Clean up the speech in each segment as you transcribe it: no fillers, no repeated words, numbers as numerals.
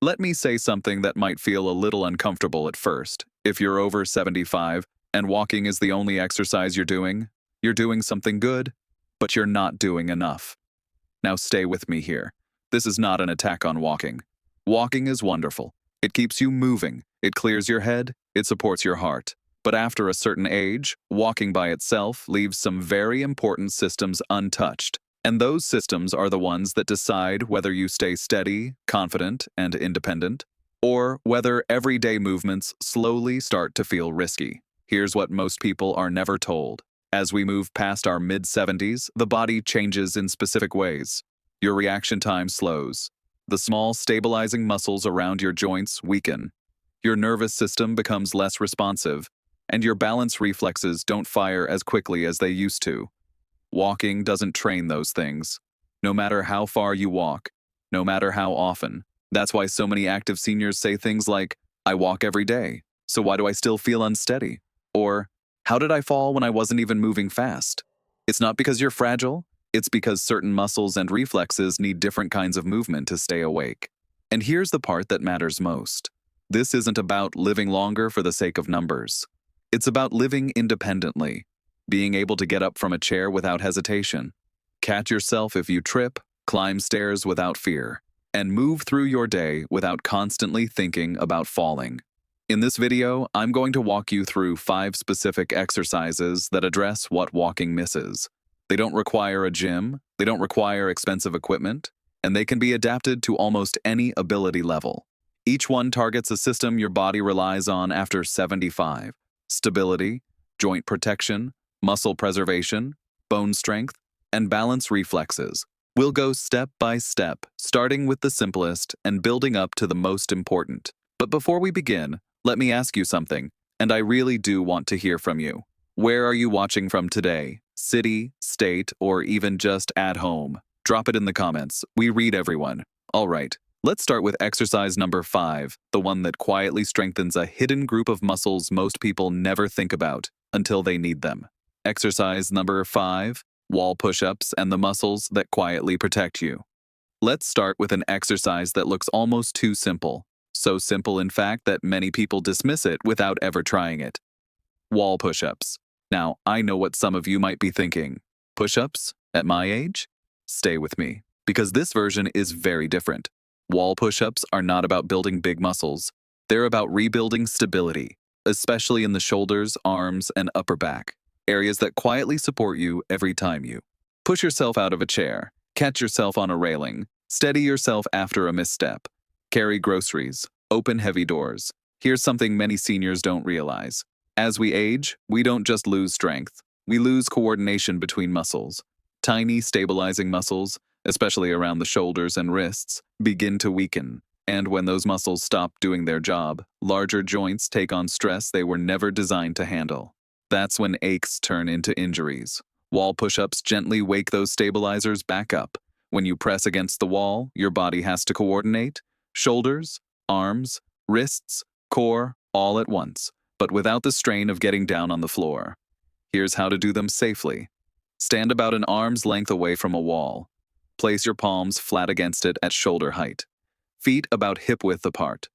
Let me say something that might feel a little uncomfortable at first. If you're over 75 and walking is the only exercise you're doing something good, but you're not doing enough. Now stay with me here. This is not an attack on walking. Walking is wonderful. It keeps you moving, it clears your head, it supports your heart. But after a certain age, walking by itself leaves some very important systems untouched. And those systems are the ones that decide whether you stay steady, confident, and independent, or whether everyday movements slowly start to feel risky. Here's what most people are never told. As we move past our mid-70s, the body changes in specific ways. Your reaction time slows. The small stabilizing muscles around your joints weaken. Your nervous system becomes less responsive, and your balance reflexes don't fire as quickly as they used to. Walking doesn't train those things. No matter how far you walk, no matter how often. That's why so many active seniors say things like, "I walk every day, so why do I still feel unsteady?" Or, "How did I fall when I wasn't even moving fast?" It's not because you're fragile, it's because certain muscles and reflexes need different kinds of movement to stay awake. And here's the part that matters most. This isn't about living longer for the sake of numbers. It's about living independently, being able to get up from a chair without hesitation, catch yourself if you trip, climb stairs without fear, and move through your day without constantly thinking about falling. In this video, I'm going to walk you through 5 specific exercises that address what walking misses. They don't require a gym, they don't require expensive equipment, and they can be adapted to almost any ability level. Each one targets a system your body relies on after 75: stability, joint protection, muscle preservation, bone strength, and balance reflexes. We'll go step by step, starting with the simplest and building up to the most important. But before we begin, let me ask you something, and I really do want to hear from you. Where are you watching from today? City, state, or even just at home? Drop it in the comments. We read everyone. All right, let's start with exercise number 5, the one that quietly strengthens a hidden group of muscles most people never think about until they need them. Exercise number 5, wall push-ups and the muscles that quietly protect you. Let's start with an exercise that looks almost too simple. So simple, in fact, that many people dismiss it without ever trying it. Wall push-ups. Now, I know what some of you might be thinking. Push-ups? At my age? Stay with me, because this version is very different. Wall push-ups are not about building big muscles. They're about rebuilding stability, especially in the shoulders, arms, and upper back, areas that quietly support you every time you push yourself out of a chair, catch yourself on a railing, steady yourself after a misstep, carry groceries, open heavy doors. Here's something many seniors don't realize. As we age, we don't just lose strength, we lose coordination between muscles. Tiny, stabilizing muscles, especially around the shoulders and wrists, begin to weaken. And when those muscles stop doing their job, larger joints take on stress they were never designed to handle. That's when aches turn into injuries. Wall push-ups gently wake those stabilizers back up. When you press against the wall, your body has to coordinate. Shoulders, arms, wrists, core, all at once, but without the strain of getting down on the floor. Here's how to do them safely. Stand about an arm's length away from a wall. Place your palms flat against it at shoulder height. Feet about hip width apart.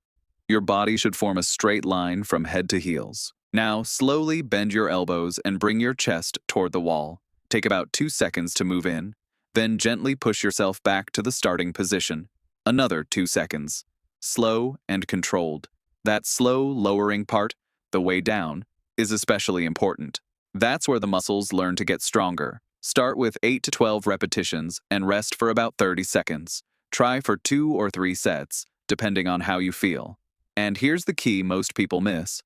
Your body should form a straight line from head to heels. Now, slowly bend your elbows and bring your chest toward the wall. Take about 2 seconds to move in, then gently push yourself back to the starting position. Another 2 seconds. Slow and controlled. That slow lowering part, the way down, is especially important. That's where the muscles learn to get stronger. Start with 8 to 12 repetitions and rest for about 30 seconds. Try for 2 or 3 sets, depending on how you feel. And here's the key most people miss.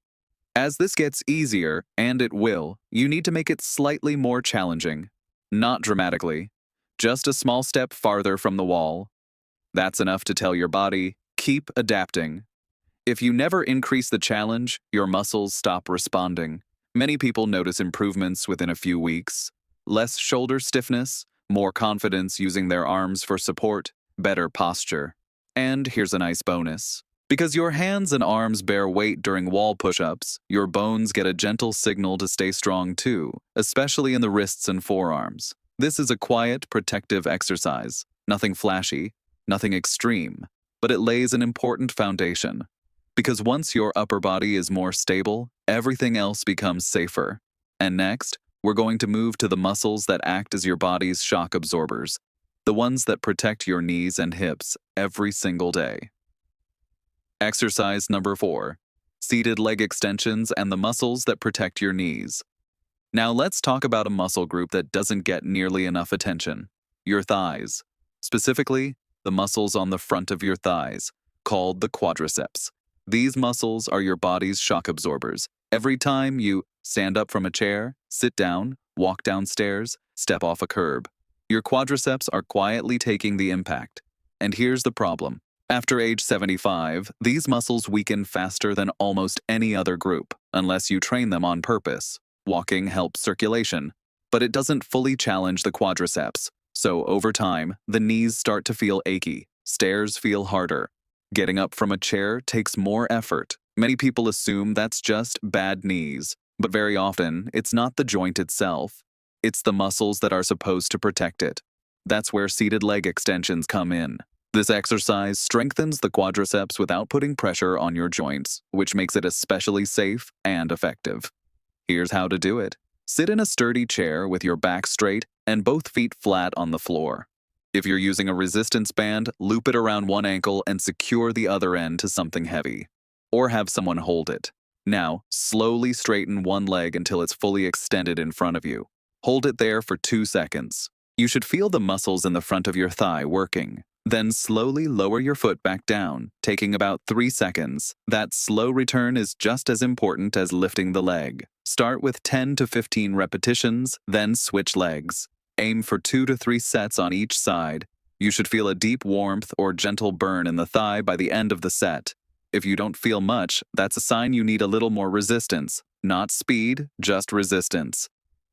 As this gets easier, and it will, you need to make it slightly more challenging. Not dramatically. Just a small step farther from the wall. That's enough to tell your body, keep adapting. If you never increase the challenge, your muscles stop responding. Many people notice improvements within a few weeks. Less shoulder stiffness, more confidence using their arms for support, better posture. And here's a nice bonus. Because your hands and arms bear weight during wall push-ups, your bones get a gentle signal to stay strong too, especially in the wrists and forearms. This is a quiet, protective exercise. Nothing flashy, nothing extreme, but it lays an important foundation. Because once your upper body is more stable, everything else becomes safer. And next, we're going to move to the muscles that act as your body's shock absorbers, the ones that protect your knees and hips every single day. Exercise number 4. Seated leg extensions and the muscles that protect your knees. Now let's talk about a muscle group that doesn't get nearly enough attention: your thighs. Specifically, the muscles on the front of your thighs, called the quadriceps. These muscles are your body's shock absorbers. Every time you stand up from a chair, sit down, walk downstairs, step off a curb, your quadriceps are quietly taking the impact. And here's the problem. After age 75, these muscles weaken faster than almost any other group, unless you train them on purpose. Walking helps circulation, but it doesn't fully challenge the quadriceps. So over time, the knees start to feel achy, stairs feel harder. Getting up from a chair takes more effort. Many people assume that's just bad knees, but very often it's not the joint itself. It's the muscles that are supposed to protect it. That's where seated leg extensions come in. This exercise strengthens the quadriceps without putting pressure on your joints, which makes it especially safe and effective. Here's how to do it. Sit in a sturdy chair with your back straight and both feet flat on the floor. If you're using a resistance band, loop it around one ankle and secure the other end to something heavy. Or have someone hold it. Now, slowly straighten one leg until it's fully extended in front of you. Hold it there for 2 seconds. You should feel the muscles in the front of your thigh working. Then slowly lower your foot back down, taking about 3 seconds. That slow return is just as important as lifting the leg. Start with 10 to 15 repetitions, then switch legs. Aim for 2 to 3 sets on each side. You should feel a deep warmth or gentle burn in the thigh by the end of the set. If you don't feel much, that's a sign you need a little more resistance. Not speed, just resistance.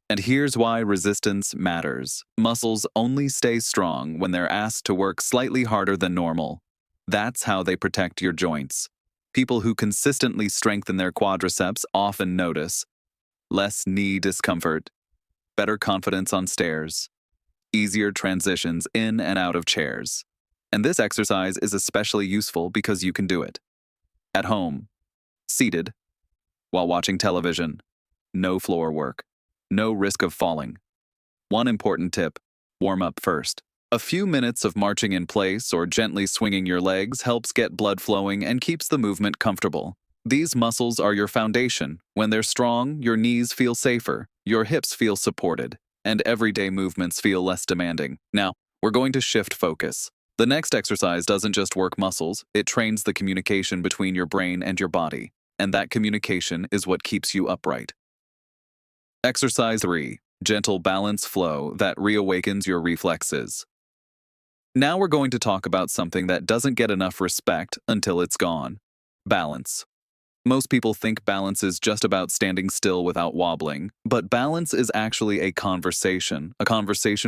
And here's why resistance matters. Muscles only stay strong when they're asked to work slightly harder than normal. That's how they protect your joints. People who consistently strengthen their quadriceps often notice less knee discomfort, better confidence on stairs, easier transitions in and out of chairs. And this exercise is especially useful because you can do it at home, seated, while watching television, no floor work. No risk of falling. One important tip: warm up first. A few minutes of marching in place or gently swinging your legs helps get blood flowing and keeps the movement comfortable. These muscles are your foundation. When they're strong, your knees feel safer, your hips feel supported, and everyday movements feel less demanding. Now, we're going to shift focus. The next exercise doesn't just work muscles, it trains the communication between your brain and your body. And that communication is what keeps you upright. Exercise 3. Gentle balance flow that reawakens your reflexes. Now we're going to talk about something that doesn't get enough respect until it's gone: balance. Most people think balance is just about standing still without wobbling, but balance is actually a conversation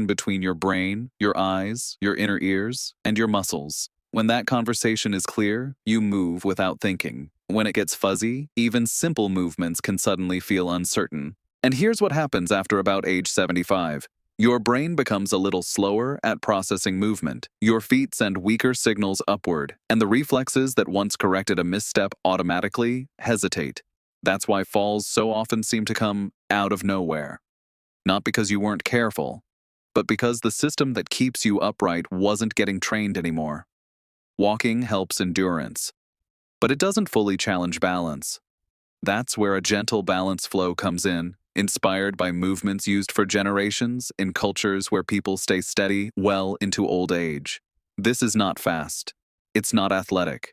between your brain, your eyes, your inner ears, and your muscles. When that conversation is clear, you move without thinking. When it gets fuzzy, even simple movements can suddenly feel uncertain. And here's what happens after about age 75. Your brain becomes a little slower at processing movement. Your feet send weaker signals upward, and the reflexes that once corrected a misstep automatically hesitate. That's why falls so often seem to come out of nowhere. Not because you weren't careful, but because the system that keeps you upright wasn't getting trained anymore. Walking helps endurance, but it doesn't fully challenge balance. That's where a gentle balance flow comes in. Inspired by movements used for generations in cultures where people stay steady well into old age. This is not fast, it's not athletic,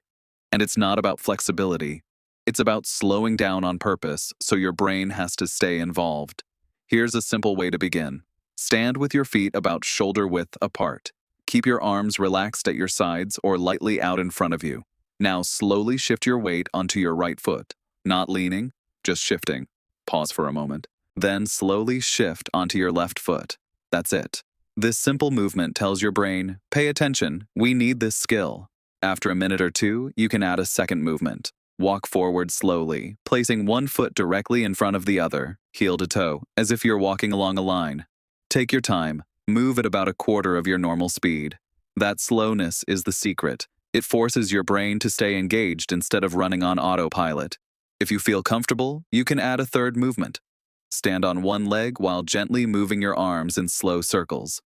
and it's not about flexibility. It's about slowing down on purpose so your brain has to stay involved. Here's a simple way to begin. Stand with your feet about shoulder width apart. Keep your arms relaxed at your sides or lightly out in front of you. Now slowly shift your weight onto your right foot. Not leaning, just shifting. Pause for a moment. Then slowly shift onto your left foot. That's it. This simple movement tells your brain, pay attention, we need this skill. After a minute or two, you can add a second movement. Walk forward slowly, placing one foot directly in front of the other, heel to toe, as if you're walking along a line. Take your time. Move at about a quarter of your normal speed. That slowness is the secret. It forces your brain to stay engaged instead of running on autopilot. If you feel comfortable, you can add a third movement. Stand on one leg while gently moving your arms in slow circles.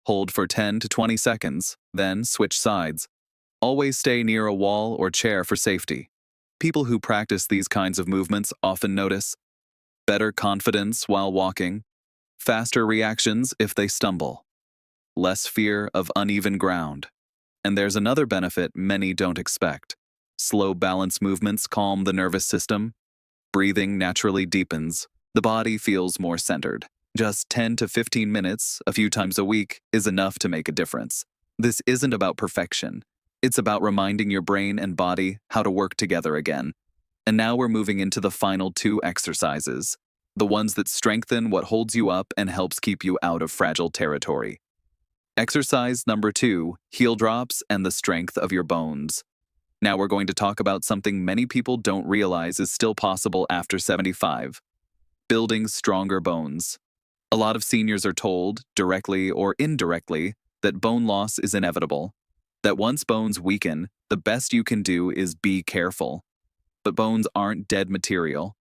Hold for 10 to 20 seconds, then switch sides. Always stay near a wall or chair for safety. People who practice these kinds of movements often notice better confidence while walking, faster reactions if they stumble, less fear of uneven ground. And there's another benefit many don't expect. Slow balance movements calm the nervous system. Breathing naturally deepens. The body feels more centered. Just 10 to 15 minutes, a few times a week, is enough to make a difference. This isn't about perfection. It's about reminding your brain and body how to work together again. And now we're moving into the final two exercises, the ones that strengthen what holds you up and helps keep you out of fragile territory. Exercise number 2, heel drops and the strength of your bones. Now we're going to talk about something many people don't realize is still possible after 75. Building stronger bones. A lot of seniors are told, directly or indirectly, that bone loss is inevitable. That once bones weaken, the best you can do is be careful. But bones aren't dead material.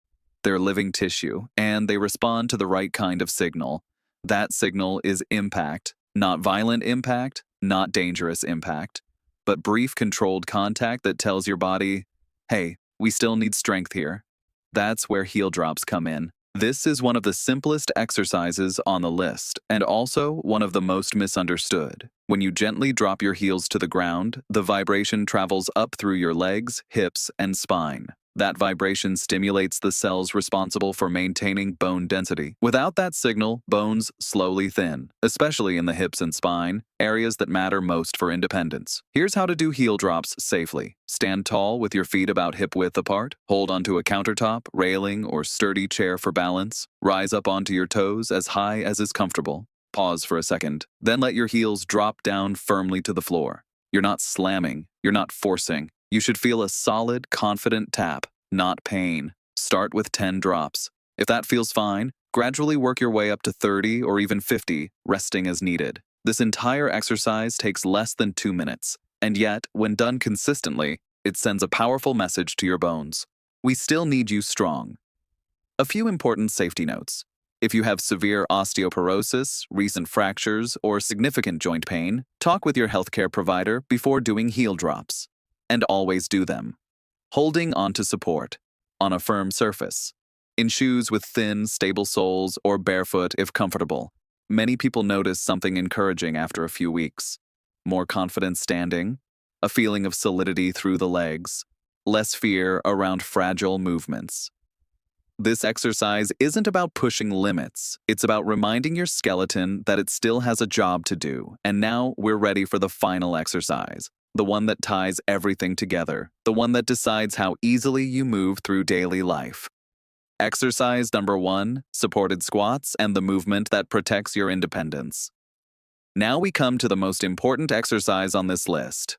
They're living tissue, and they respond to the right kind of signal. That signal is impact. Not violent impact, not dangerous impact, but brief controlled contact that tells your body, hey, we still need strength here. That's where heel drops come in. This is one of the simplest exercises on the list, and also one of the most misunderstood. When you gently drop your heels to the ground, the vibration travels up through your legs, hips, and spine. That vibration stimulates the cells responsible for maintaining bone density. Without that signal, bones slowly thin, especially in the hips and spine, areas that matter most for independence. Here's how to do heel drops safely. Stand tall with your feet about hip width apart. Hold onto a countertop, railing, or sturdy chair for balance. Rise up onto your toes as high as is comfortable. Pause for a second. Then let your heels drop down firmly to the floor. You're not slamming. You're not forcing. You should feel a solid, confident tap, not pain. Start with 10 drops. If that feels fine, gradually work your way up to 30 or even 50, resting as needed. This entire exercise takes less than 2 minutes, and yet, when done consistently, it sends a powerful message to your bones. We still need you strong. A few important safety notes. If you have severe osteoporosis, recent fractures, or significant joint pain, talk with your healthcare provider before doing heel drops. And always do them. Holding onto support, on a firm surface, in shoes with thin, stable soles or barefoot if comfortable. Many people notice something encouraging after a few weeks. More confidence standing, a feeling of solidity through the legs, less fear around fragile movements. This exercise isn't about pushing limits. It's about reminding your skeleton that it still has a job to do. And now we're ready for the final exercise. The one that ties everything together, the one that decides how easily you move through daily life. Exercise number 1, supported squats and the movement that protects your independence. Now we come to the most important exercise on this list.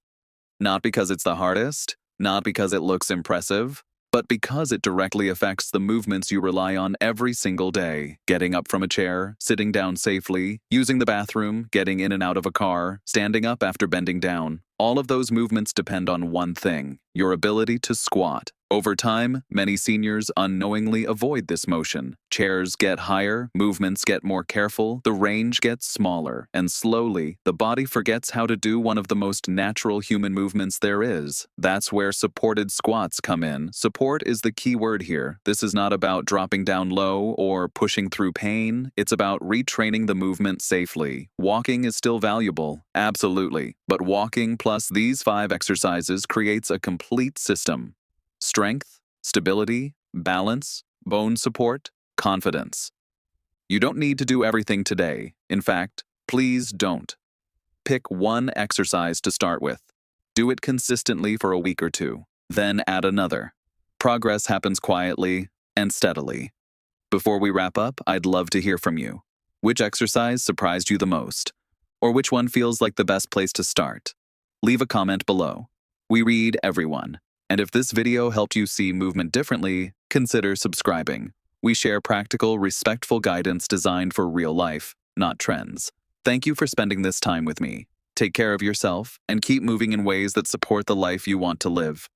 Not because it's the hardest, not because it looks impressive, but because it directly affects the movements you rely on every single day. Getting up from a chair, sitting down safely, using the bathroom, getting in and out of a car, standing up after bending down. All of those movements depend on one thing, your ability to squat. Over time, many seniors unknowingly avoid this motion. Chairs get higher, movements get more careful, the range gets smaller, and slowly, the body forgets how to do one of the most natural human movements there is. That's where supported squats come in. Support is the key word here. This is not about dropping down low or pushing through pain. It's about retraining the movement safely. Walking is still valuable, absolutely, but walking plus these 5 exercises creates a complete system. Strength, stability, balance, bone support, confidence. You don't need to do everything today. In fact, please don't. Pick one exercise to start with. Do it consistently for a week or 2. Then add another. Progress happens quietly and steadily. Before we wrap up, I'd love to hear from you. Which exercise surprised you the most? Or which one feels like the best place to start? Leave a comment below. We read everyone. And if this video helped you see movement differently, consider subscribing. We share practical, respectful guidance designed for real life, not trends. Thank you for spending this time with me. Take care of yourself and keep moving in ways that support the life you want to live.